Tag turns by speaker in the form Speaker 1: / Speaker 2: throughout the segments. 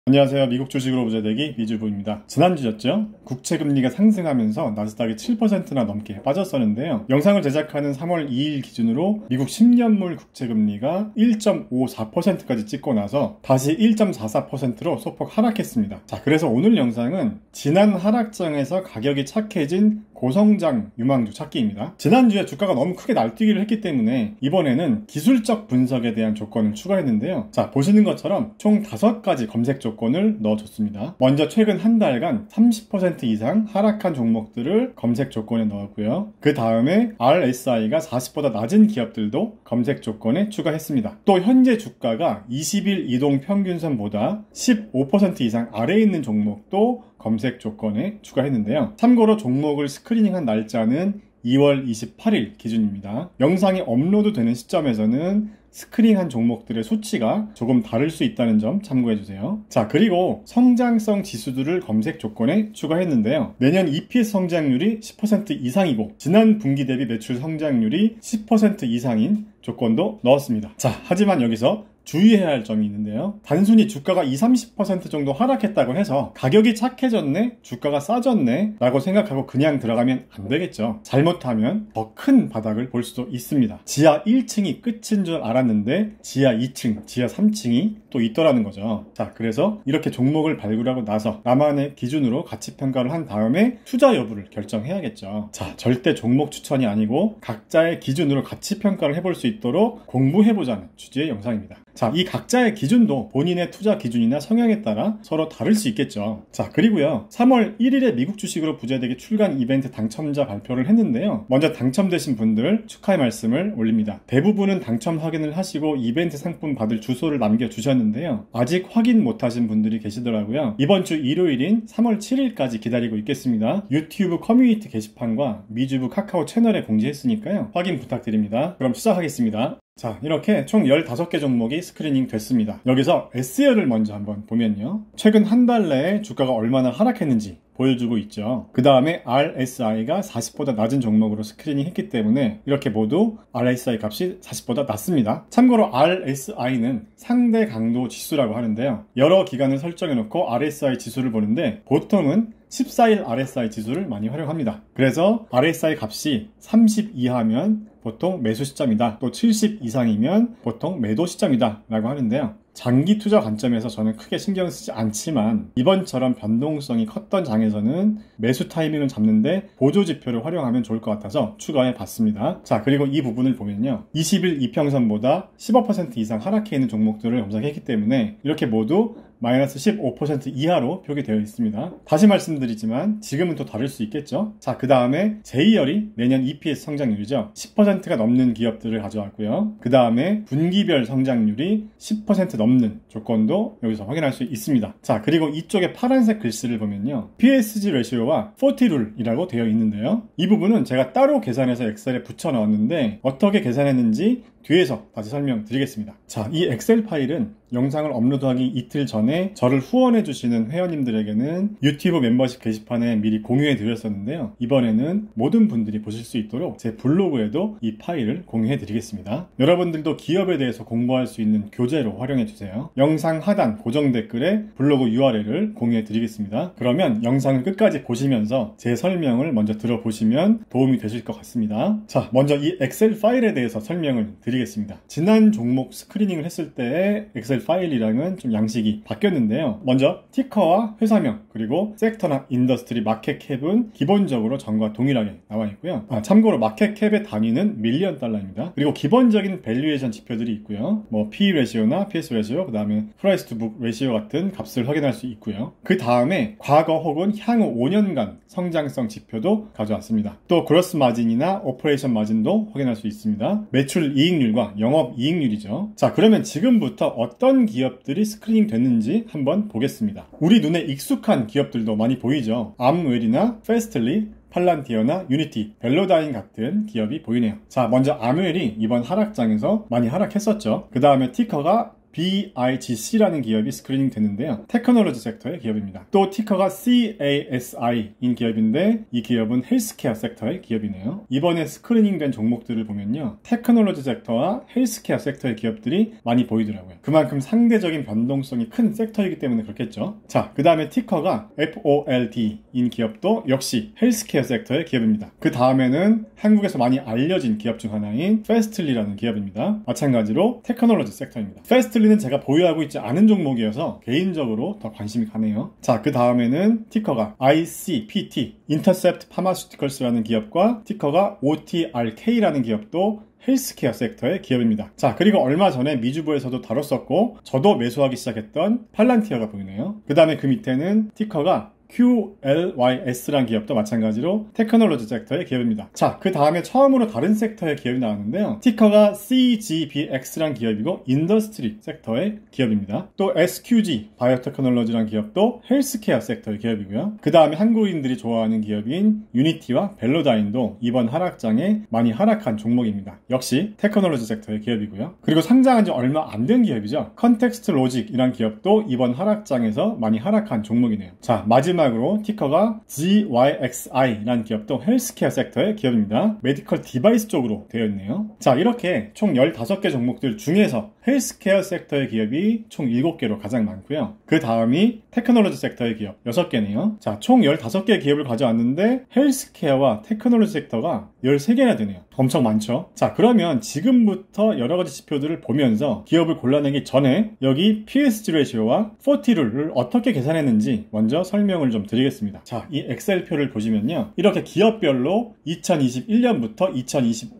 Speaker 1: 안녕하세요. 미국 주식으로 부자되기 미주부입니다. 지난주였죠? 국채금리가 상승하면서 나스닥이 7%나 넘게 빠졌었는데요. 영상을 제작하는 3월 2일 기준으로 미국 10년물 국채금리가 1.54%까지 찍고 나서 다시 1.44%로 소폭 하락했습니다. 자, 그래서 오늘 영상은 지난 하락장에서 가격이 착해진 고성장 유망주 찾기입니다. 지난주에 주가가 너무 크게 날뛰기를 했기 때문에 이번에는 기술적 분석에 대한 조건을 추가했는데요. 자, 보시는 것처럼 총 5가지 검색 조건을 넣어줬습니다. 먼저 최근 한 달간 30% 이상 하락한 종목들을 검색 조건에 넣었고요. 그 다음에 RSI가 40보다 낮은 기업들도 검색 조건에 추가했습니다. 또 현재 주가가 20일 이동 평균선보다 15% 이상 아래에 있는 종목도 검색 조건에 추가했는데요. 참고로 종목을 스크리닝한 날짜는 2월 28일 기준입니다. 영상이 업로드 되는 시점에서는 스크린한 종목들의 수치가 조금 다를 수 있다는 점 참고해주세요. 자, 그리고 성장성 지수들을 검색 조건에 추가했는데요. 내년 EPS 성장률이 10% 이상이고 지난 분기 대비 매출 성장률이 10% 이상인 조건도 넣었습니다. 자, 하지만 여기서 주의해야 할 점이 있는데요. 단순히 주가가 20-30% 정도 하락했다고 해서 가격이 착해졌네, 주가가 싸졌네 라고 생각하고 그냥 들어가면 안 되겠죠. 잘못하면 더 큰 바닥을 볼 수도 있습니다. 지하 1층이 끝인 줄 알았는데 지하 2층, 지하 3층이 또 있더라는 거죠. 자, 그래서 이렇게 종목을 발굴하고 나서 나만의 기준으로 가치 평가를 한 다음에 투자 여부를 결정해야겠죠. 자, 절대 종목 추천이 아니고 각자의 기준으로 가치 평가를 해볼 수 있도록 공부해보자는 취지의 영상입니다. 자, 이 각자의 기준도 본인의 투자 기준이나 성향에 따라 서로 다를 수 있겠죠. 자, 그리고요, 3월 1일에 미국 주식으로 부자되기 출간 이벤트 당첨자 발표를 했는데요. 먼저 당첨되신 분들 축하의 말씀을 올립니다. 대부분은 당첨 확인을 하시고 이벤트 상품 받을 주소를 남겨주셨는데요. 아직 확인 못하신 분들이 계시더라고요. 이번 주 일요일인 3월 7일까지 기다리고 있겠습니다. 유튜브 커뮤니티 게시판과 미주부 카카오 채널에 공지했으니까요. 확인 부탁드립니다. 그럼 시작하겠습니다. 자, 이렇게 총 15개 종목이 스크리닝 됐습니다. 여기서 SL을 먼저 한번 보면요. 최근 한 달 내에 주가가 얼마나 하락했는지 보여주고 있죠. 그 다음에 RSI가 40보다 낮은 종목으로 스크리닝 했기 때문에 이렇게 모두 RSI 값이 40보다 낮습니다. 참고로 RSI는 상대 강도 지수라고 하는데요. 여러 기간을 설정해 놓고 RSI 지수를 보는데 보통은 14일 RSI 지수를 많이 활용합니다. 그래서 RSI 값이 30 이하면 보통 매수 시점이다. 또 70 이상이면 보통 매도 시점이다 라고 하는데요. 장기 투자 관점에서 저는 크게 신경 쓰지 않지만 이번처럼 변동성이 컸던 장에서는 매수 타이밍을 잡는데 보조 지표를 활용하면 좋을 것 같아서 추가해 봤습니다. 자, 그리고 이 부분을 보면요. 20일 이평선보다 15% 이상 하락해 있는 종목들을 검색했기 때문에 이렇게 모두 마이너스 15% 이하로 표기되어 있습니다. 다시 말씀드리지만 지금은 또 다를 수 있겠죠. 자, 그 다음에 제2열이 내년 EPS 성장률이죠. 10%가 넘는 기업들을 가져왔고요. 그 다음에 분기별 성장률이 10% 넘는 조건도 여기서 확인할 수 있습니다. 자, 그리고 이쪽에 파란색 글씨를 보면요. PSG 레시오와 40룰이라고 되어 있는데요. 이 부분은 제가 따로 계산해서 엑셀에 붙여 넣었는데 어떻게 계산했는지 뒤에서 다시 설명드리겠습니다. 자, 이 엑셀 파일은 영상을 업로드하기 이틀 전에 저를 후원해 주시는 회원님들에게는 유튜브 멤버십 게시판에 미리 공유해 드렸었는데요. 이번에는 모든 분들이 보실 수 있도록 제 블로그에도 이 파일을 공유해 드리겠습니다. 여러분들도 기업에 대해서 공부할 수 있는 교재로 활용해 주세요. 영상 하단 고정 댓글에 블로그 URL을 공유해 드리겠습니다. 그러면 영상을 끝까지 보시면서 제 설명을 먼저 들어보시면 도움이 되실 것 같습니다. 자, 먼저 이 엑셀 파일에 대해서 설명을 드리겠습니다. 지난 종목 스크리닝을 했을 때 엑셀 파일이랑은 좀 양식이 바뀌었는데요. 먼저 티커와 회사명 그리고 섹터나 인더스트리 마켓캡은 기본적으로 전과 동일하게 나와 있고요. 참고로 마켓캡의 단위는 밀리언 달러입니다. 그리고 기본적인 밸류에이션 지표들이 있고요. 뭐 PE 레시오나 PS 레시오, 그 다음에 프라이스 투 북 레시오 같은 값을 확인할 수 있고요. 그 다음에 과거 혹은 향후 5년간 성장성 지표도 가져왔습니다. 또 그로스 마진이나 오퍼레이션 마진도 확인할 수 있습니다. 매출 이익률과 영업 이익률이죠. 자, 그러면 지금부터 어떤 기업들이 스크리닝 됐는지 한번 보겠습니다. 우리 눈에 익숙한 기업들도 많이 보이죠. 암웰이나 페스틀리, 팔란티어나 유니티, 벨로다인 같은 기업이 보이네요. 자, 먼저 암웰이 이번 하락장에서 많이 하락했었죠. 그 다음에 티커가 BIGC라는 기업이 스크리닝 됐는데요. 테크놀로지 섹터의 기업입니다. 또 티커가 CASI인 기업인데 이 기업은 헬스케어 섹터의 기업이네요. 이번에 스크리닝 된 종목들을 보면요. 테크놀로지 섹터와 헬스케어 섹터의 기업들이 많이 보이더라고요. 그만큼 상대적인 변동성이 큰 섹터이기 때문에 그렇겠죠. 자, 그 다음에 티커가 FOLD인 기업도 역시 헬스케어 섹터의 기업입니다. 그 다음에는 한국에서 많이 알려진 기업 중 하나인 페스틀리라는 기업입니다. 마찬가지로 테크놀로지 섹터입니다. 페스틀리는 제가 보유하고 있지 않은 종목이어서 개인적으로 더 관심이 가네요. 자, 그 다음에는 티커가 ICPT, 인터셉트 파마슈티컬스라는 기업과 티커가 OTRK라는 기업도 헬스케어 섹터의 기업입니다. 자, 그리고 얼마 전에 미주부에서도 다뤘었고 저도 매수하기 시작했던 팔란티어가 보이네요. 그 다음에 그 밑에는 티커가 QLYS라는 기업도 마찬가지로 테크놀로지 섹터의 기업입니다. 자, 그 다음에 처음으로 다른 섹터의 기업이 나왔는데요. 티커가 CGBX라는 기업이고 인더스트리 섹터의 기업입니다. 또 SQG 바이오테크놀로지라는 기업도 헬스케어 섹터의 기업이고요. 그 다음에 한국인들이 좋아하는 기업인 유니티와 벨로다인도 이번 하락장에 많이 하락한 종목입니다. 역시 테크놀로지 섹터의 기업이고요. 그리고 상장한 지 얼마 안 된 기업이죠. 컨텍스트 로직이라는 기업도 이번 하락장에서 많이 하락한 종목이네요. 자, 마지막으로 티커가 GYXI라는 기업도 헬스케어 섹터의 기업입니다. 메디컬 디바이스 쪽으로 되어 있네요. 자, 이렇게 총 15개 종목들 중에서 헬스케어 섹터의 기업이 총 7개로 가장 많고요. 그 다음이 테크놀로지 섹터의 기업 6개네요. 자, 총 15개의 기업을 가져왔는데 헬스케어와 테크놀로지 섹터가 13개나 되네요. 엄청 많죠? 자, 그러면 지금부터 여러 가지 지표들을 보면서 기업을 골라내기 전에 여기 PSG 레시오와 40룰을 어떻게 계산했는지 먼저 설명을 좀 드리겠습니다. 자, 이 엑셀표를 보시면요. 이렇게 기업별로 2021년부터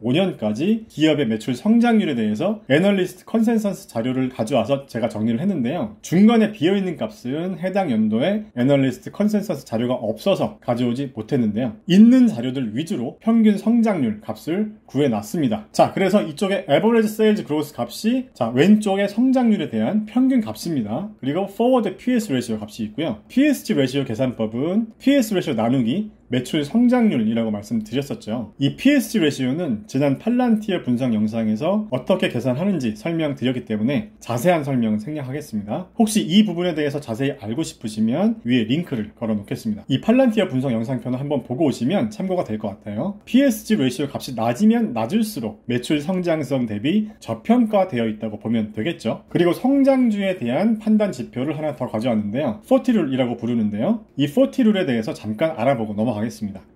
Speaker 1: 2025년까지 기업의 매출 성장률에 대해서 애널리스트 컨센서스 자료를 가져와서 제가 정리를 했는데요. 중간에 비어있는 값은 해당 연도에 애널리스트 컨센서스 자료가 없어서 가져오지 못했는데요. 있는 자료들 위주로 평균 성장률 값을 구해놨습니다. 자, 그래서 이쪽에 average sales growth 값이 자, 왼쪽에 성장률에 대한 평균 값입니다. 그리고 forward PS ratio 값이 있고요. PSG ratio 계산법은 PS ratio 나누기 매출 성장률이라고 말씀드렸었죠. 이 PSG 레시오는 지난 팔란티어 분석 영상에서 어떻게 계산하는지 설명드렸기 때문에 자세한 설명은 생략하겠습니다. 혹시 이 부분에 대해서 자세히 알고 싶으시면 위에 링크를 걸어 놓겠습니다. 이 팔란티어 분석 영상편을 한번 보고 오시면 참고가 될 것 같아요. PSG 레시오 값이 낮으면 낮을수록 매출 성장성 대비 저평가되어 있다고 보면 되겠죠. 그리고 성장주에 대한 판단 지표를 하나 더 가져왔는데요. 40룰이라고 부르는데요. 이 40룰에 대해서 잠깐 알아보고 넘어가겠습니다.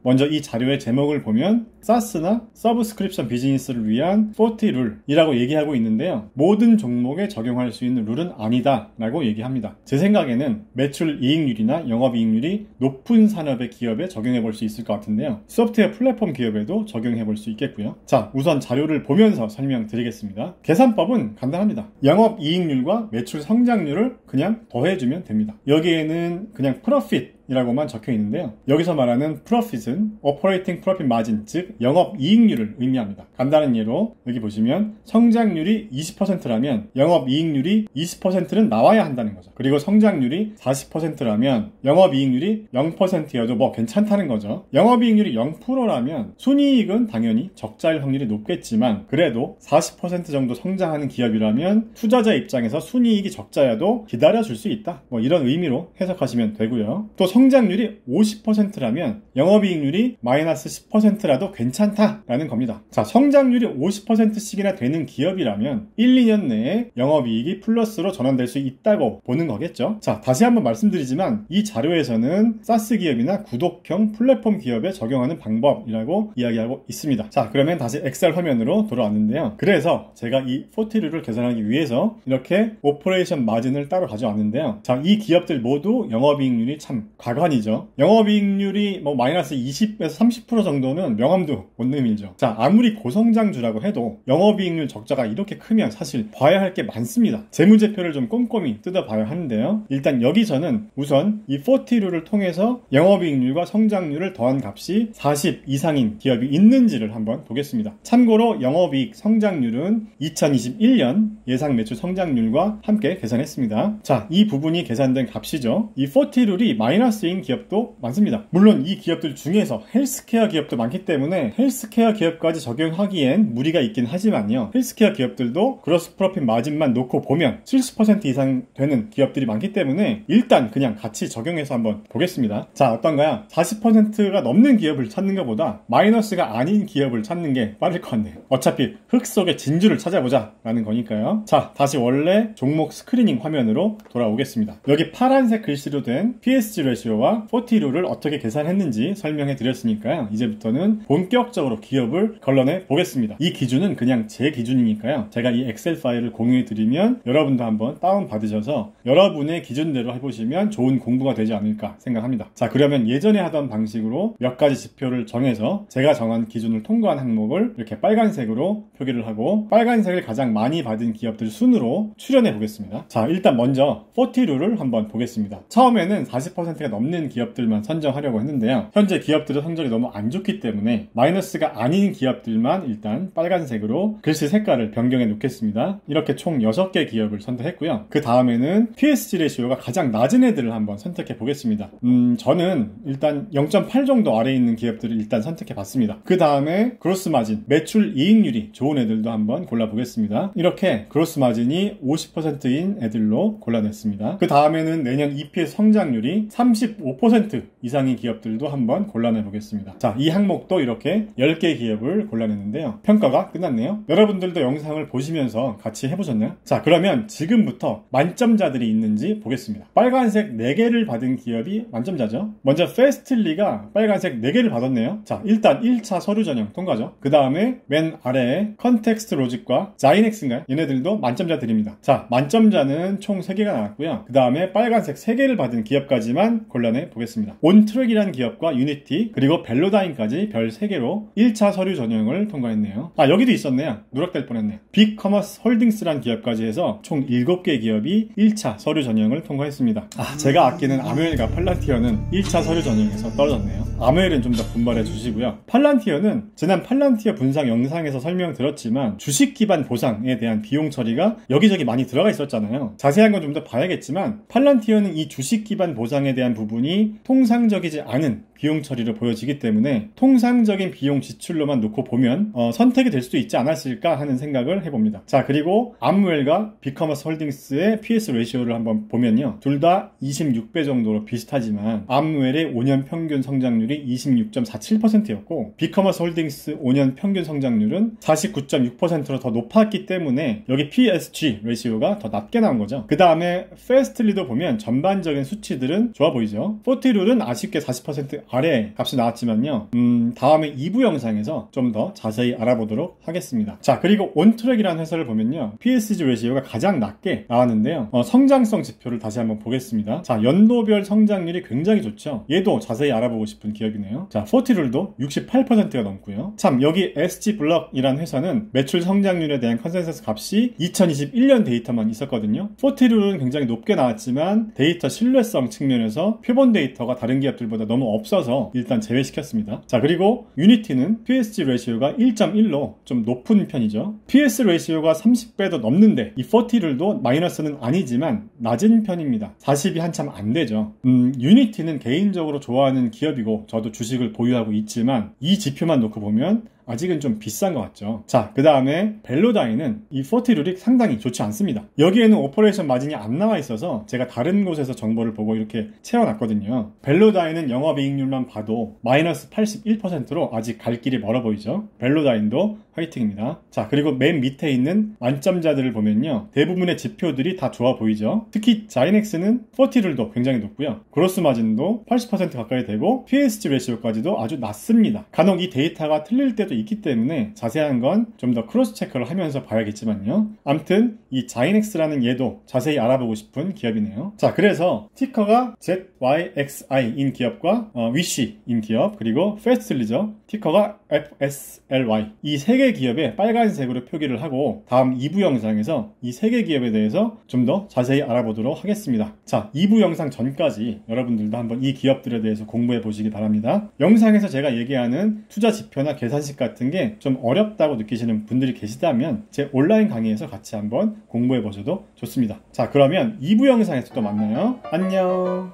Speaker 1: 먼저 이 자료의 제목을 보면 SaaS나 서브스크립션 비즈니스를 위한 40룰이라고 얘기하고 있는데요. 모든 종목에 적용할 수 있는 룰은 아니다 라고 얘기합니다. 제 생각에는 매출 이익률이나 영업이익률이 높은 산업의 기업에 적용해 볼 수 있을 것 같은데요. 소프트웨어 플랫폼 기업에도 적용해 볼 수 있겠고요. 자, 우선 자료를 보면서 설명드리겠습니다. 계산법은 간단합니다. 영업이익률과 매출 성장률을 그냥 더해주면 됩니다. 여기에는 그냥 프로핏 이라고만 적혀 있는데요. 여기서 말하는 profit은 operating profit margin, 즉 영업이익률을 의미합니다. 간단한 예로 여기 보시면 성장률이 20%라면 영업이익률이 20%는 나와야 한다는 거죠. 그리고 성장률이 40%라면 영업이익률이 0%여도 뭐 괜찮다는 거죠. 영업이익률이 0%라면 순이익은 당연히 적자일 확률이 높겠지만 그래도 40% 정도 성장하는 기업이라면 투자자 입장에서 순이익이 적자여도 기다려줄 수 있다. 뭐 이런 의미로 해석하시면 되고요. 또 성장률이 50%라면 영업이익률이 마이너스 10%라도 괜찮다라는 겁니다. 자, 성장률이 50%씩이나 되는 기업이라면 1, 2년 내에 영업이익이 플러스로 전환될 수 있다고 보는 거겠죠. 자, 다시 한번 말씀드리지만 이 자료에서는 사스 기업이나 구독형 플랫폼 기업에 적용하는 방법이라고 이야기하고 있습니다. 자, 그러면 다시 엑셀 화면으로 돌아왔는데요. 그래서 제가 이 40룰을 계산하기 위해서 이렇게 오퍼레이션 마진을 따로 가져왔는데요. 자, 이 기업들 모두 영업이익률이 참 과관이죠. 영업이익률이 뭐 마이너스 20에서 30% 정도는 명함도 못 내밀죠. 자, 아무리 고성장주라고 해도 영업이익률 적자가 이렇게 크면 사실 봐야 할 게 많습니다. 재무제표를 좀 꼼꼼히 뜯어봐야 하는데요. 일단 여기서는 우선 이 40룰을 통해서 영업이익률과 성장률을 더한 값이 40 이상인 기업이 있는지를 한번 보겠습니다. 참고로 영업이익 성장률은 2021년 예상 매출 성장률과 함께 계산했습니다. 자, 이 부분이 계산된 값이죠. 이 40룰이 마이너스 마이너스인 기업도 많습니다. 물론 이 기업들 중에서 헬스케어 기업도 많기 때문에 헬스케어 기업까지 적용하기엔 무리가 있긴 하지만요, 헬스케어 기업들도 그로스 프로핏 마진만 놓고 보면 70% 이상 되는 기업들이 많기 때문에 일단 그냥 같이 적용해서 한번 보겠습니다. 자, 어떤가요? 40%가 넘는 기업을 찾는 것보다 마이너스가 아닌 기업을 찾는 게 빠를 것 같네요. 어차피 흙 속의 진주를 찾아보자 라는 거니까요. 자, 다시 원래 종목 스크리닝 화면으로 돌아오겠습니다. 여기 파란색 글씨로 된 PSG 레시오와 40룰을 어떻게 계산했는지 설명해 드렸으니까요, 이제부터는 본격적으로 기업을 걸러내 보겠습니다. 이 기준은 그냥 제 기준이니까요, 제가 이 엑셀 파일을 공유해 드리면 여러분도 한번 다운 받으셔서 여러분의 기준대로 해보시면 좋은 공부가 되지 않을까 생각합니다. 자, 그러면 예전에 하던 방식으로 몇 가지 지표를 정해서 제가 정한 기준을 통과한 항목을 이렇게 빨간색으로 표기를 하고, 빨간색을 가장 많이 받은 기업들 순으로 추려내 보겠습니다. 자, 일단 먼저 40룰을 한번 보겠습니다. 처음에는 40%가 넘는 기업들만 선정하려고 했는데요, 현재 기업들의 성적이 너무 안 좋기 때문에 마이너스가 아닌 기업들만 일단 빨간색으로 글씨 색깔을 변경해 놓겠습니다. 이렇게 총 6개 기업을 선택했고요. 그 다음에는 PSG 레시오가 가장 낮은 애들을 한번 선택해 보겠습니다. 저는 일단 0.8 정도 아래에 있는 기업들을 일단 선택해 봤습니다. 그 다음에 그로스 마진, 매출 이익률이 좋은 애들도 한번 골라보겠습니다. 이렇게 그로스 마진이 50%인 애들로 골라냈습니다. 그 다음에는 내년 EPS 성장률이 35% 이상인 기업들도 한번 골라내 보겠습니다. 자, 이 항목도 이렇게 10개 기업을 골라냈는데요, 평가가 끝났네요. 여러분들도 영상을 보시면서 같이 해보셨나요? 자, 그러면 지금부터 만점자들이 있는지 보겠습니다. 빨간색 4개를 받은 기업이 만점자죠. 먼저 페스틀리가 빨간색 4개를 받았네요. 자, 일단 1차 서류 전형 통과죠. 그 다음에 맨 아래에 컨텍스트 로직과 자이넥스인가요? 얘네들도 만점자들입니다. 자, 만점자는 총 3개가 나왔고요. 그 다음에 빨간색 3개를 받은 기업까지만 골라내 보겠습니다. 온트랙이라는 기업과 유니티, 그리고 벨로다인까지 별 3개로 1차 서류 전형을 통과했네요. 아, 여기도 있었네요. 누락될 뻔했네요. 빅커머스 홀딩스라는 기업까지 해서 총 7개 기업이 1차 서류 전형을 통과했습니다. 아, 제가 아끼는 아무엘과 팔란티어는 1차 서류 전형에서 떨어졌네요. 아무엘은 좀 더 분발해 주시고요. 팔란티어는 지난 팔란티어 분상 영상에서 설명드렸지만 주식 기반 보상에 대한 비용 처리가 여기저기 많이 들어가 있었잖아요. 자세한 건 좀 더 봐야겠지만 팔란티어는 이 주식 기반 보상에 대한 부분이 통상적이지 않은 비용 처리로 보여지기 때문에 통상적인 비용 지출로만 놓고 보면 선택이 될 수도 있지 않았을까 하는 생각을 해봅니다. 자, 그리고 암웰과 빅커머스 홀딩스의 PS 레시오를 한번 보면요, 둘 다 26배 정도로 비슷하지만 암웰의 5년 평균 성장률이 26.47%였고 빅커머스 홀딩스 5년 평균 성장률은 49.6%로 더 높았기 때문에 여기 PSG 레시오가 더 낮게 나온 거죠. 그 다음에 페스틀리도 보면 전반적인 수치들은 좋아 보이죠. 40룰은 아쉽게 40% 아래 값이 나왔지만요, 다음에 2부 영상에서 좀 더 자세히 알아보도록 하겠습니다. 자, 그리고 온트랙이라는 회사를 보면요, PSG 레시오가 가장 낮게 나왔는데요, 성장성 지표를 다시 한번 보겠습니다. 자, 연도별 성장률이 굉장히 좋죠. 얘도 자세히 알아보고 싶은 기업이네요. 자, 40룰도 68%가 넘고요. 참, 여기 SG블럭이라는 회사는 매출 성장률에 대한 컨센서스 값이 2021년 데이터만 있었거든요. 40룰은 굉장히 높게 나왔지만 데이터 신뢰성 측면에서 표본 데이터가 다른 기업들보다 너무 없어서 일단 제외시켰습니다. 자, 그리고 유니티는 PSG 레시오가 1.1로 좀 높은 편이죠. PS 레시오가 30배도 넘는데 이 40룰도 마이너스는 아니지만 낮은 편입니다. 40이 한참 안 되죠. 유니티는 개인적으로 좋아하는 기업이고 저도 주식을 보유하고 있지만 이 지표만 놓고 보면 아직은 좀 비싼 것 같죠. 자, 그 다음에 벨로다인은 이 40룰이 상당히 좋지 않습니다. 여기에는 오퍼레이션 마진이 안 나와 있어서 제가 다른 곳에서 정보를 보고 이렇게 채워놨거든요. 벨로다인은 영업이익률만 봐도 마이너스 81%로 아직 갈 길이 멀어 보이죠. 벨로다인도 화이팅입니다. 자, 그리고 맨 밑에 있는 만점자들을 보면요, 대부분의 지표들이 다 좋아 보이죠. 특히 자이넥스는 40룰도 굉장히 높고요, 그로스 마진도 80% 가까이 되고 PSG 레시오까지도 아주 낮습니다. 간혹 이 데이터가 틀릴 때도 있기 때문에 자세한 건 좀 더 크로스 체크를 하면서 봐야겠지만요, 암튼 이 자이넥스라는 얘도 자세히 알아보고 싶은 기업이네요. 자, 그래서 티커가 ZYXI인 기업과 위시인 기업, 그리고 페스틀리죠. 티커가 FSLY, 이 3개 기업에 빨간색으로 표기를 하고 다음 2부 영상에서 이 3개 기업에 대해서 좀 더 자세히 알아보도록 하겠습니다. 자, 2부 영상 전까지 여러분들도 한번 이 기업들에 대해서 공부해 보시기 바랍니다. 영상에서 제가 얘기하는 투자 지표나 계산식 같은 게 좀 어렵다고 느끼시는 분들이 계시다면 제 온라인 강의에서 같이 한번 공부해 보셔도 좋습니다. 자, 그러면 2부 영상에서 또 만나요. 안녕.